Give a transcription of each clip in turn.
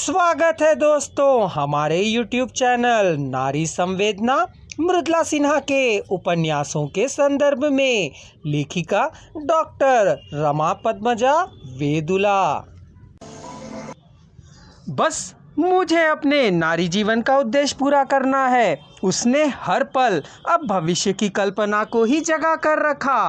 स्वागत है दोस्तों हमारे YouTube चैनल नारी संवेदना मृदुला सिन्हा के उपन्यासों के संदर्भ में लेखिका डॉक्टर रमा पद्मजा वेदुला। बस मुझे अपने नारी जीवन का उद्देश्य पूरा करना है। उसने हर पल अब भविष्य की कल्पना को ही जगा कर रखा।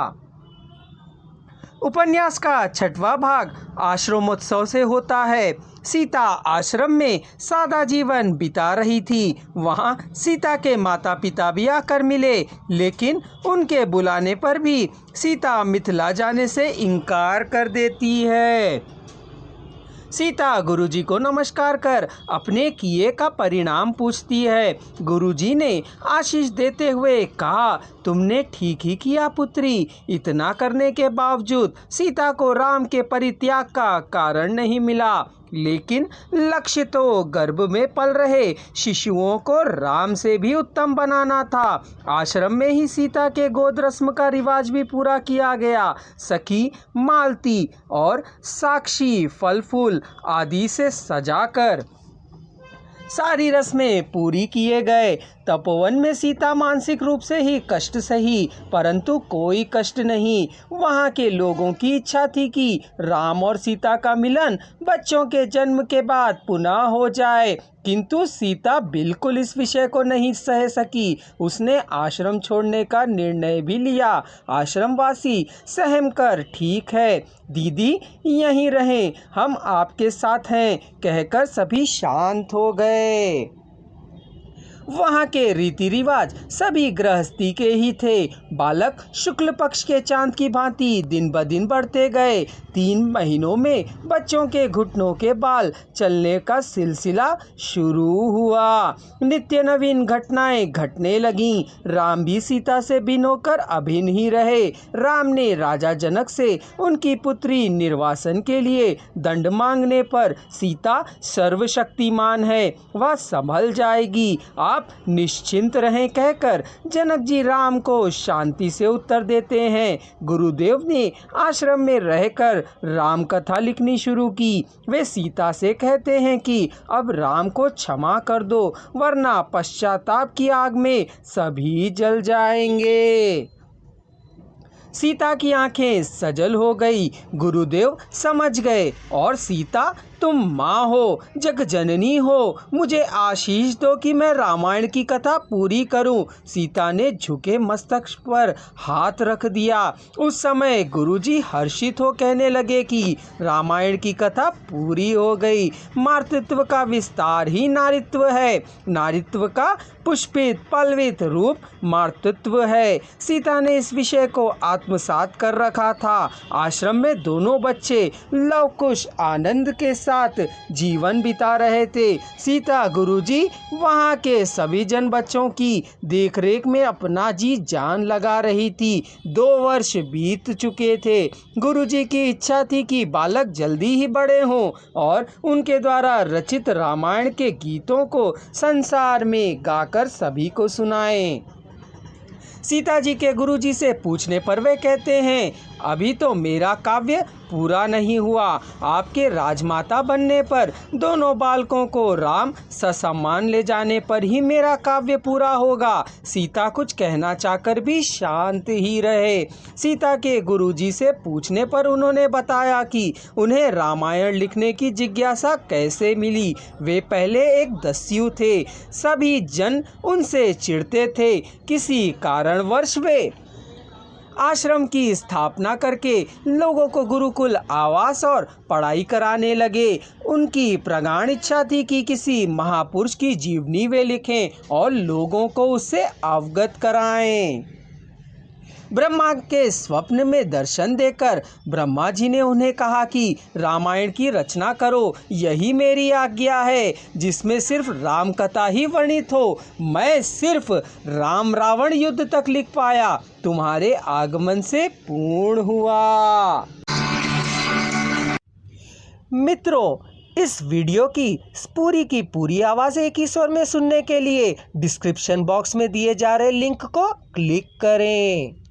उपन्यास का 6वां भाग आश्रमोत्सव से होता है। सीता आश्रम में सादा जीवन बिता रही थी। वहाँ सीता के माता पिता भी आकर मिले, लेकिन उनके बुलाने पर भी सीता मिथिला जाने से इनकार कर देती है। सीता गुरुजी को नमस्कार कर अपने किए का परिणाम पूछती है। गुरुजी ने आशीष देते हुए कहा, तुमने ठीक ही किया पुत्री। इतना करने के बावजूद सीता को राम के परित्याग का कारण नहीं मिला, लेकिन लक्ष्य तो गर्भ में पल रहे शिशुओं को राम से भी उत्तम बनाना था। आश्रम में ही सीता के गोद रस्म का रिवाज भी पूरा किया गया। सखी मालती और साक्षी फल फूल आदि से सजाकर सारी रस्में पूरी किए गए। तपोवन में सीता मानसिक रूप से ही कष्ट सही, परंतु कोई कष्ट नहीं। वहाँ के लोगों की इच्छा थी कि राम और सीता का मिलन बच्चों के जन्म के बाद पुनः हो जाए, किंतु सीता बिल्कुल इस विषय को नहीं सह सकी। उसने आश्रम छोड़ने का निर्णय भी लिया। आश्रमवासी सहम कर, ठीक है दीदी यहीं रहें, हम आपके साथ हैं कहकर सभी शांत हो गए। वहाँ के रीति रिवाज सभी गृहस्थी के ही थे। बालक शुक्ल पक्ष के चांद की भांति दिन ब दिन बढ़ते गए। 3 महीनों में बच्चों के घुटनों के बाल चलने का सिलसिला शुरू हुआ। नित्य नवीन घटनाएं घटने लगीं। राम भी सीता से भिन्न होकर अभिन्न ही रहे। राम ने राजा जनक से उनकी पुत्री निर्वासन के लिए दंड मांगने पर सीता सर्वशक्तिमान है, वह संभल जाएगी, आप निश्चिंत रहें कहकर जनक जी राम को शांति से उत्तर देते हैं। गुरुदेव ने आश्रम में रहकर राम कथा लिखनी शुरू की। वे सीता से कहते हैं कि अब राम को क्षमा कर दो, वरना पश्चाताप की आग में सभी जल जाएंगे। सीता की आंखें सजल हो गई। गुरुदेव समझ गए, और सीता तुम माँ हो, जग जननी हो, मुझे आशीष दो कि मैं रामायण की कथा पूरी करूं। सीता ने झुके मस्तक पर हाथ रख दिया। उस समय गुरुजी हर्षित हो कहने लगे कि रामायण की कथा पूरी हो गई। मातृत्व का विस्तार ही नारित्व है। नारित्व का पुष्पित पल्लवित रूप मातृत्व है। सीता ने इस विषय को आत्मसात कर रखा था। आश्रम में दोनों बच्चे लवकुश आनंद के साथ जीवन बिता रहे थे। सीता गुरुजी वहाँ के सभी जन बच्चों की देखरेख में अपना जी जान लगा रही थी। 2 वर्ष बीत चुके थे। गुरुजी की इच्छा थी कि बालक जल्दी ही बड़े हों और उनके द्वारा रचित रामायण के गीतों को संसार में गाकर सभी को सुनाएं। सीता जी के गुरुजी से पूछने पर वे कहते हैं, अभी तो मेरा काव्य पूरा नहीं हुआ। आपके राजमाता बनने पर दोनों बालकों को राम ससम्मान ले जाने पर ही मेरा काव्य पूरा होगा। सीता कुछ कहना चाहकर भी शांत ही रहे। सीता के गुरुजी से पूछने पर उन्होंने बताया कि उन्हें रामायण लिखने की जिज्ञासा कैसे मिली। वे पहले एक दस्यु थे। सभी जन उनसे चिढ़ते थे। किसी कारणवश वे आश्रम की स्थापना करके लोगों को गुरुकुल आवास और पढ़ाई कराने लगे। उनकी प्रगाढ़ इच्छा थी कि किसी महापुरुष की जीवनी वे लिखें और लोगों को उससे अवगत कराएं। ब्रह्मा के स्वप्न में दर्शन देकर ब्रह्मा जी ने उन्हें कहा कि रामायण की रचना करो, यही मेरी आज्ञा है, जिसमें सिर्फ राम कथा ही वर्णित हो। मैं सिर्फ राम रावण युद्ध तक लिख पाया, तुम्हारे आगमन से पूर्ण हुआ। मित्रों, इस वीडियो की पूरी आवाज़ एक ही स्वर में सुनने के लिए डिस्क्रिप्शन बॉक्स में दिए जा रहे लिंक को क्लिक करें।